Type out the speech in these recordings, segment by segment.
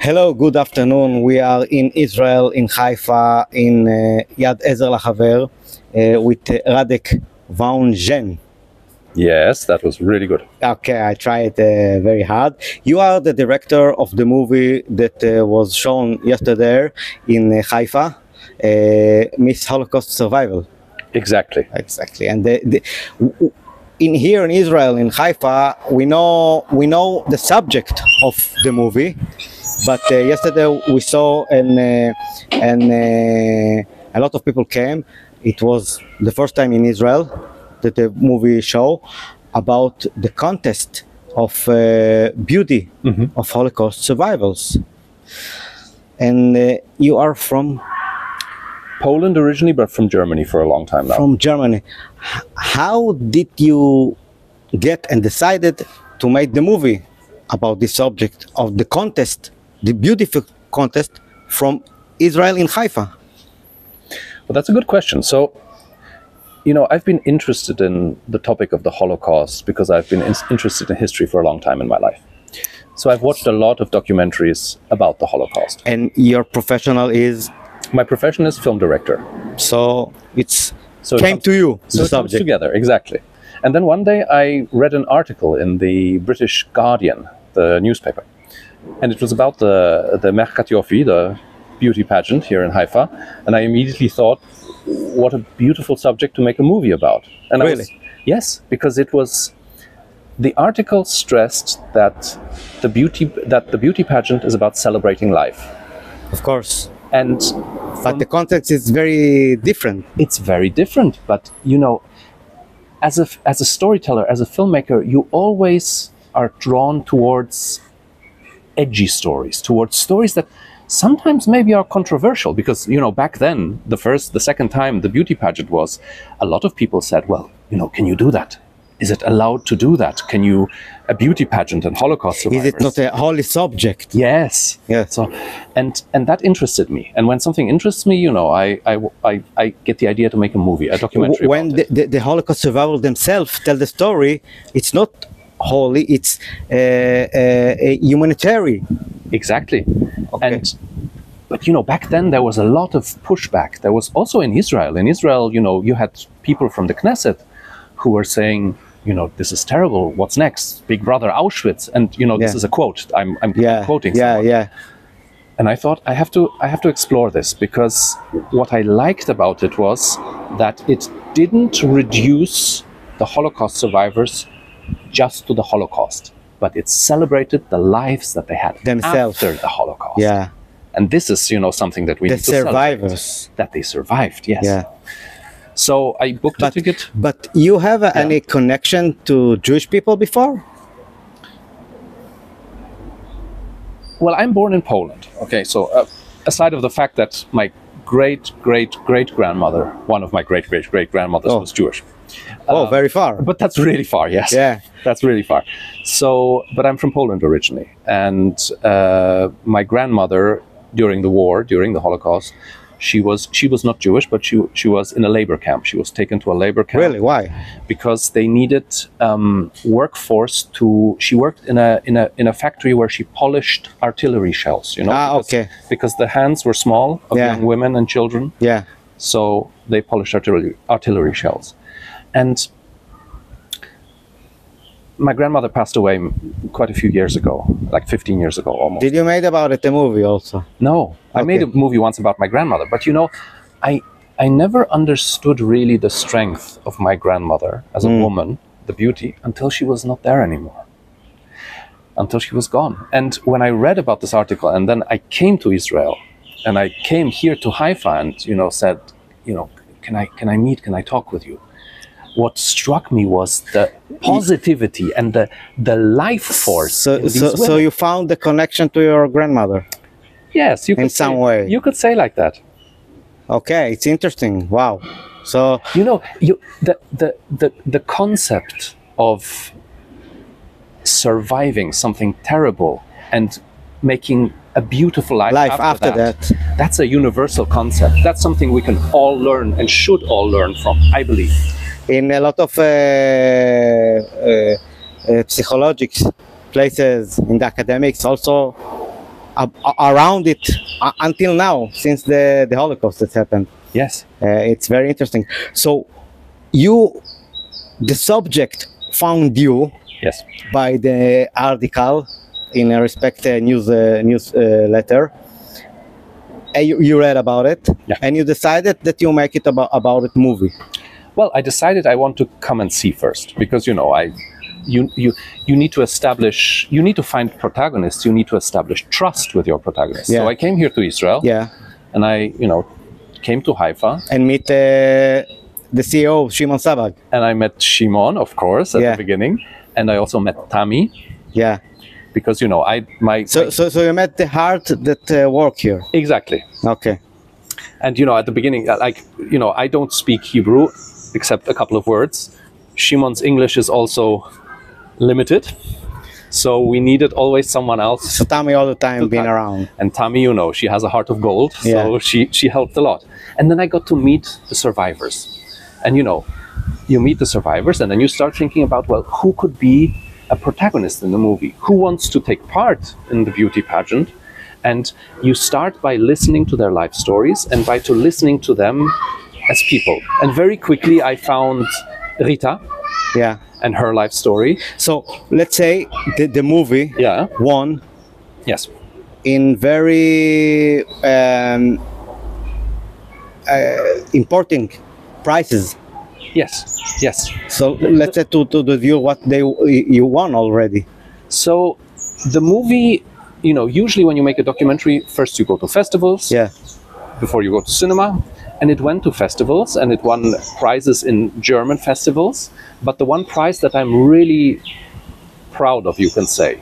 Hello, good afternoon. We are in Israel, in Haifa, in Yad Ezer Lechaver, with Radek Wegrzyn. Yes, that was really good. Okay, I tried very hard. You are the director of the movie that was shown yesterday in Haifa, Miss Holocaust Survivor. Exactly. Exactly. And here in Israel, in Haifa, we know the subject of the movie. But yesterday we saw and a lot of people came. It was the first time in Israel that the movie show about the contest of beauty of Holocaust survivors. And you are from Poland originally, but from Germany for a long time now. From Germany. How did you get and decided to make the movie about this subject of the contest, the beautiful contest from Israel in Haifa? Well, that's a good question. So, I've been interested in the topic of the Holocaust because I've been interested in history for a long time in my life. So I've watched a lot of documentaries about the Holocaust. And your professional is? My profession is film director. So came to you, so the it comes together, exactly. And then one day I read an article in the British Guardian, the newspaper. And it was about the Merkat Yofi, the beauty pageant here in Haifa. And I immediately thought, what a beautiful subject to make a movie about. And really? Yes, because it was, the article stressed that the beauty pageant is about celebrating life. Of course. But the context is very different. It's very different. But, as a storyteller, as a filmmaker, you always are drawn towards edgy stories, towards stories that sometimes maybe are controversial, because back then, the second time the beauty pageant was, a lot of people said, well, can you do that? Is it allowed to do that? Can you, a beauty pageant and Holocaust survivors? Is it not a holy subject? Yes. Yes. So, and that interested me. And when something interests me, I get the idea to make a movie, a documentary. When the Holocaust survivors themselves tell the story, it's not holy, it's a humanitarian. Exactly. Okay. But back then there was a lot of pushback. There was also in Israel. In Israel, you had people from the Knesset who were saying, this is terrible. What's next? Big Brother Auschwitz. And this is a quote. I'm quoting. Yeah. And I thought I have to explore this, because what I liked about it was that it didn't reduce the Holocaust survivors just to the Holocaust, but it celebrated the lives that they had themselves after the Holocaust. Yeah. And this is, something that we need to survivors, that they survived. Yes. Yeah. So I booked a ticket. But you have any connection to Jewish people before? Well, I'm born in Poland. Okay, so aside of the fact that my great-great-great-grandmother, one of my great-great-great-grandmothers was Jewish. Very far. But that's really far, yes. Yeah. That's really far. So, but I'm from Poland originally. And my grandmother, during the war, during the Holocaust, she was not Jewish, but she was in a labor camp. She was taken to a labor camp. Really? Why? Because they needed workforce to. She worked in a factory where she polished artillery shells. Okay. Because the hands were small of young women and children. Yeah. So they polished artillery shells, and my grandmother passed away quite a few years ago, like 15 years ago almost. Did you make about it a movie also? No, I made a movie once about my grandmother, but I never understood really the strength of my grandmother as a woman, the beauty, until she was not there anymore, until she was gone. And when I read about this article, and then I came to Israel, and I came here to Haifa, and said, can I talk with you? What struck me was the positivity and the life force. So you found the connection to your grandmother? Yes, you could in some way. You could say like that. Okay, it's interesting. Wow. So the concept of surviving something terrible and making a beautiful life after that. That's a universal concept. That's something we can all learn and should all learn from, I believe. In a lot of psychological places, in the academics also, around it until now, since the Holocaust has happened. Yes. It's very interesting. So the subject found you Yes. by the article in a Respect newsletter. You read about it, Yeah. and you decided that you make it about it movie. Well, I decided I want to come and see first because you need to establish, you need to find protagonists, you need to establish trust with your protagonists. Yeah. So I came here to Israel, Yeah, and I came to Haifa, and meet the CEO Shimon Sabag. and I met Shimon, of course, at Yeah. the beginning, and I also met Tami Yeah. because So you met the heart that work here. exactly. Okay. And at the beginning, I don't speak Hebrew except a couple of words. Shimon's English is also limited, so we needed always someone else. So Tommy all the time being around. And Tami, she has a heart of gold, so Yeah. she helped a lot. And then I got to meet the survivors. And you meet the survivors, and then you start thinking about, well, who could be a protagonist in the movie? Who wants to take part in the beauty pageant? And you start by listening to their life stories and by listening to them as people. And very quickly I found Rita Yeah. and her life story. So let's say the movie Yeah. won Yes. in very important prizes. Yes. Yes. So let's say to the view what you won already. So the movie, usually when you make a documentary, first you go to festivals Yeah. before you go to cinema. And it went to festivals and it won prizes in German festivals. But the one prize that I'm really proud of, you can say.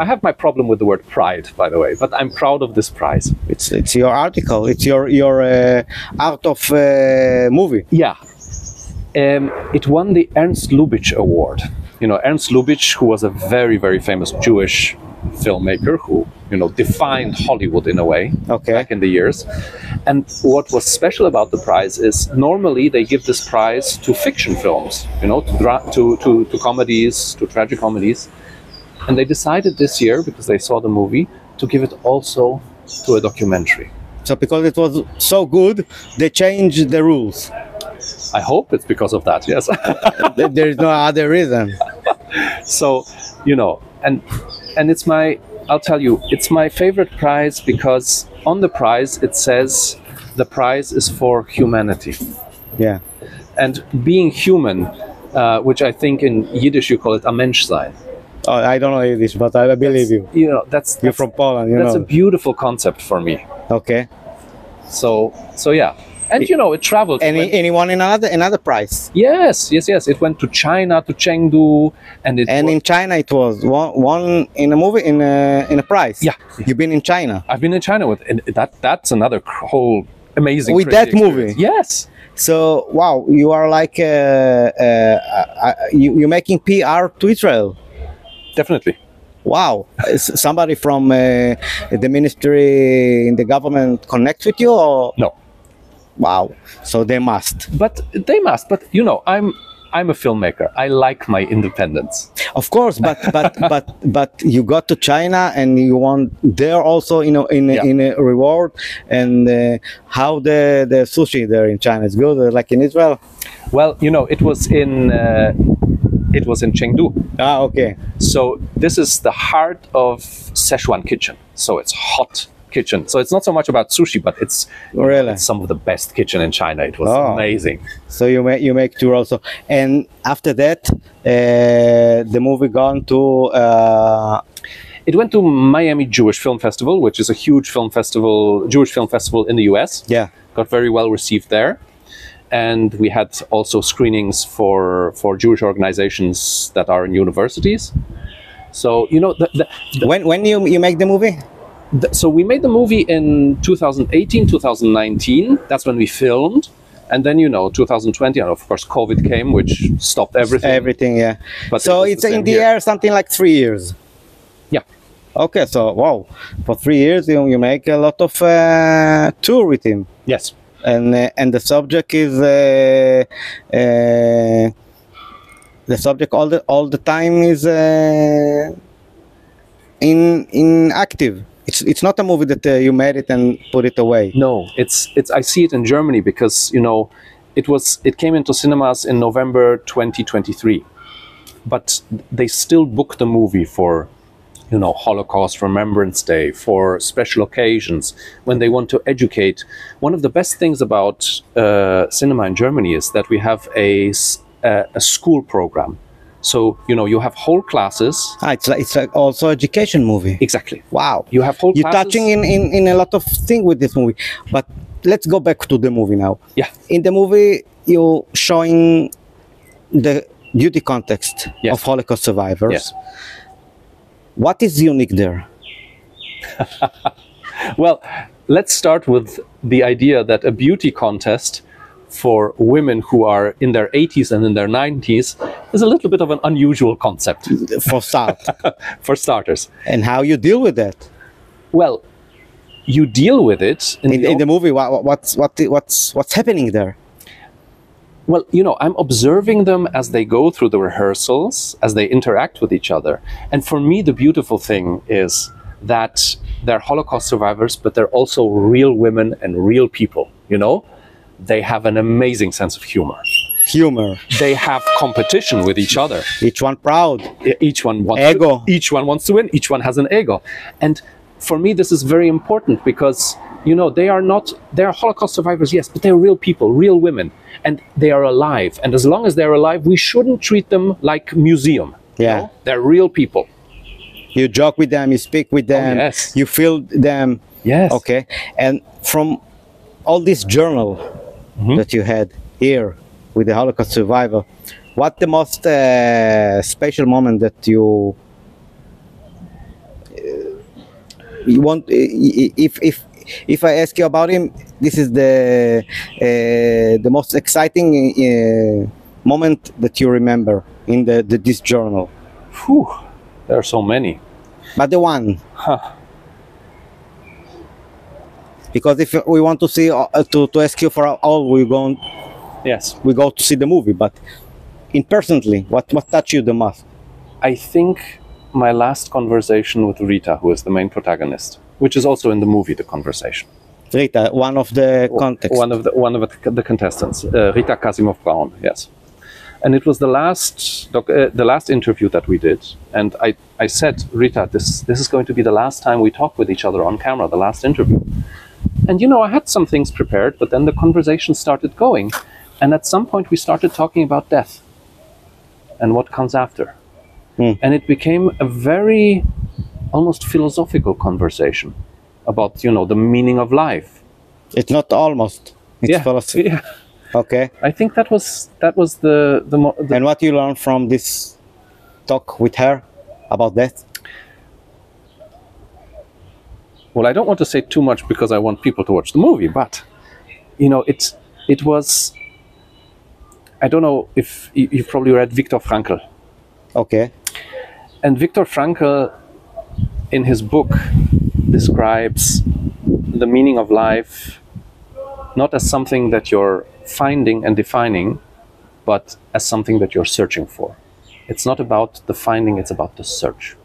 I have my problem with the word pride, by the way, but I'm proud of this prize. It's your article. It's your art of movie. Yeah. It won the Ernst Lubitsch Award. Ernst Lubitsch, who was a very, very famous Jewish filmmaker who, defined Hollywood in a way back in the years. And what was special about the prize is normally they give this prize to fiction films, to comedies, to tragic comedies. And they decided this year, because they saw the movie, to give it also to a documentary. So because it was so good, they changed the rules. I hope it's because of that, yes. There is no other reason. So, and I'll tell you, it's my favorite prize because on the prize it says the prize is for humanity. Yeah. And being human, which I think in Yiddish you call it a Menschsein. Oh, I don't know Yiddish, but I believe you. That's You're from Poland, That's a beautiful concept for me. Okay. So yeah. And it traveled. Anyone in another prize? Yes. It went to China, to Chengdu, and in China it was one in a movie in a prize. Yeah. You've been in China. I've been in China and that's another whole amazing. With that movie. Yes. So wow, you are like you're making PR to Israel. Definitely. Wow. Somebody from the ministry in the government connect with you or no? Wow. So they must. But I'm a filmmaker. I like my independence. Of course, but you got to China and you want there also in a reward. And how the sushi there in China is good, like in Israel. Well, it was in Chengdu. Ah, okay. So this is the heart of Szechuan kitchen. So it's hot kitchen. So it's not so much about sushi, but it's really some of the best kitchen in China. It was amazing. So you make tour also, and after that, the movie gone to. It went to Miami Jewish Film Festival, which is a huge Jewish film festival in the US. Yeah, got very well received there, and we had also screenings for Jewish organizations that are in universities. So when you make the movie. So we made the movie in 2018, 2019. That's when we filmed. And then, 2020, and of course, COVID came, which stopped everything. Everything, yeah. But so it's in the air something like 3 years. Yeah. Okay, so wow. For 3 years, you make a lot of tour with him. Yes. And the subject is the subject all the time is in active. It's not a movie that you made it and put it away. No, it's I see it in Germany because, you know, it came into cinemas in November 2023, but they still book the movie for, you know, Holocaust Remembrance Day, for special occasions, when they want to educate. One of the best things about cinema in Germany is that we have a school program. So, you know, you have whole classes. It's like also education movie. Exactly. Wow. You have whole You're classes. touching in a lot of things with this movie. But let's go back to the movie now. Yeah. In the movie, you're showing the duty context Yes. of Holocaust survivors. Yes. What is unique there? Well, let's start with the idea that a beauty contest for women who are in their 80s and in their 90s is a little bit of an unusual concept. For start. For starters. And how you deal with that? Well, you deal with it In the movie, what's happening there? Well, you know, I'm observing them as they go through the rehearsals, as they interact with each other. And for me, the beautiful thing is that they're Holocaust survivors, but they're also real women and real people, you know? They have an amazing sense of humor. Humor. They have competition with each other. Each one proud. Each one wants Ego. Each one wants to win. Each one has an ego. And for me, this is very important because, you know, they are Holocaust survivors, yes, but they're real people, real women, and they are alive. And as long as they're alive, we shouldn't treat them like museum. Yeah. You know? They're real people. You joke with them, you speak with them, yes. you feel them. Yes. Okay. And from all this journal that you had here with the Holocaust survivor, what the most special moment that you want? If I ask you about him, this is the most exciting moment that you remember in this journal. Whew, there are so many. But the one. Because if we want to see to ask you for all, we go. Yes. We go to see the movie. But personally, what touched you the most? I think my last conversation with Rita, who is the main protagonist, which is also in the movie, the conversation. Rita, one of the contexts. One of the contestants, Rita Kasimov-Braun, yes. And it was the last interview that we did, and I said, Rita, this is going to be the last time we talk with each other on camera, the last interview. And you know, I had some things prepared, but then the conversation started going, and at some point we started talking about death and what comes after. And it became a very almost philosophical conversation about, you know, the meaning of life. It's not almost. It's philosophy. Yeah. Okay. I think that was the And what you learned from this talk with her about death? Well, I don't want to say too much because I want people to watch the movie, but you know, it was. I don't know if you've probably read Viktor Frankl. Okay. And Viktor Frankl, in his book, describes the meaning of life not as something that you're finding and defining, but as something that you're searching for. It's not about the finding, it's about the search.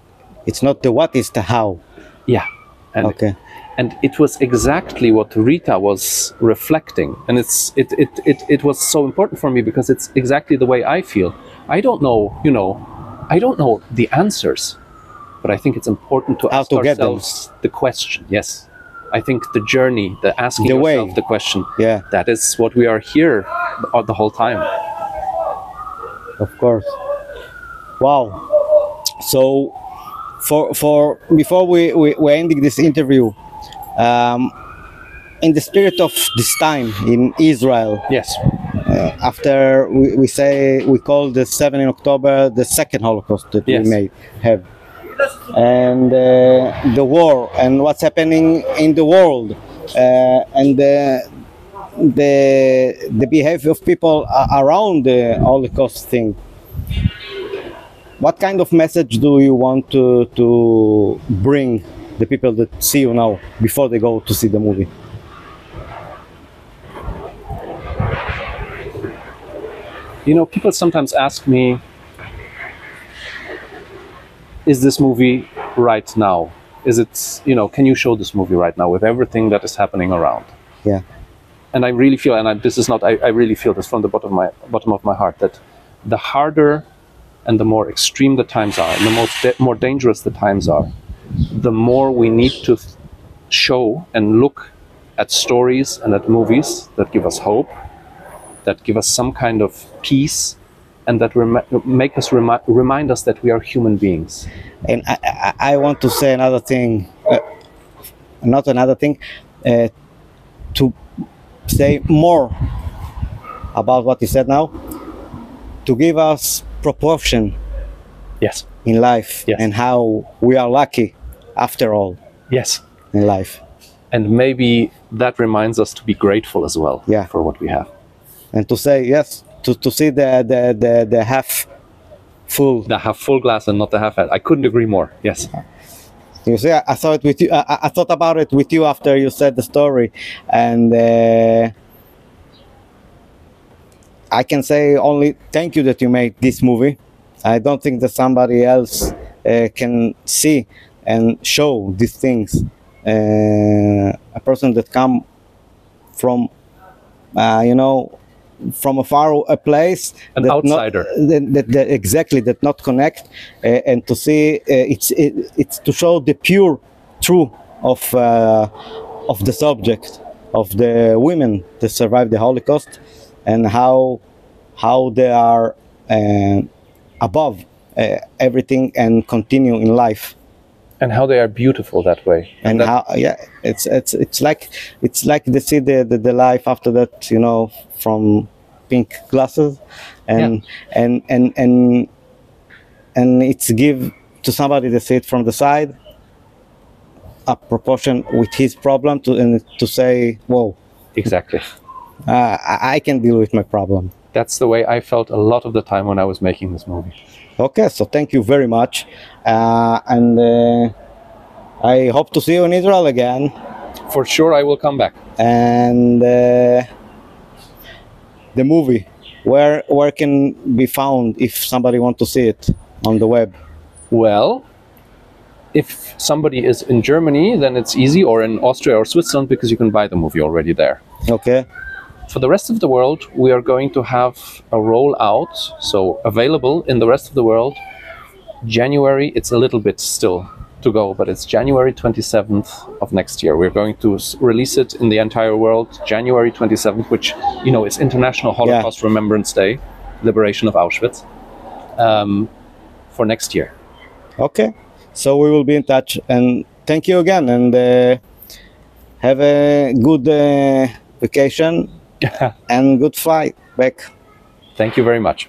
It's not the what, it's the how. Yeah. And, okay. And it was exactly what Rita was reflecting. And it was so important for me because it's exactly the way I feel. I don't know, you know, I don't know the answers, but I think it's important to ask ourselves the question. Yes. I think the journey, the asking yourself the question, that is what we are here the whole time. Of course. Wow. So, for before we're ending this interview, in the spirit of this time in Israel, yes. After we call the 7th of October the second Holocaust that we may have, and the war and what's happening in the world, and the behavior of people around the Holocaust thing. What kind of message do you want to bring the people that see you now before they go to see the movie? You know, people sometimes ask me, is this movie right now? is it, can you show this movie right now with everything that is happening around? Yeah. And I really feel, and this is not, I really feel this from the bottom of my heart, that the harder and the more extreme the times are, and the more dangerous the times are, the more we need to show and look at stories and at movies that give us hope, that give us some kind of peace, and that make us remind us that we are human beings. And I want to say another thing, not another thing, to say more about what you said now, to give us proportion, yes, in life, yes, and how we are lucky after all, yes, in life. And maybe that reminds us to be grateful as well, yeah, for what we have. And to say yes, to see the half full. The half full glass and not the half empty. I couldn't agree more. Yes. You see, I saw it with you. I thought about it with you after you said the story, and I can say only thank you that you made this movie. I don't think that somebody else can see and show these things. A person that come from, from a a place, an outsider, exactly, that not connect, and to see it's to show the pure truth of the subject, of the women that survived the Holocaust, and how they are above everything and continue in life, and how they are beautiful that way, and how it's like they see the life after that, from pink glasses, and it's give to somebody that see it from the side a proportion with his problem to say, whoa, exactly, I can deal with my problem. That's the way I felt a lot of the time when I was making this movie. Okay, so thank you very much, and I hope to see you in Israel again. For sure, I will come back. And the movie, where can be found if somebody wants to see it on the web? Well, if somebody is in Germany, then it's easy, or in Austria or Switzerland, because you can buy the movie already there. Okay. For the rest of the world, we are going to have a rollout, so available in the rest of the world. January, it's a little bit still to go, but it's January 27th of next year. We're going to release it in the entire world, January 27th, which, is International Holocaust Remembrance Day, Liberation of Auschwitz, for next year. Okay, so we will be in touch, and thank you again, and have a good vacation and good flight back. Thank you very much.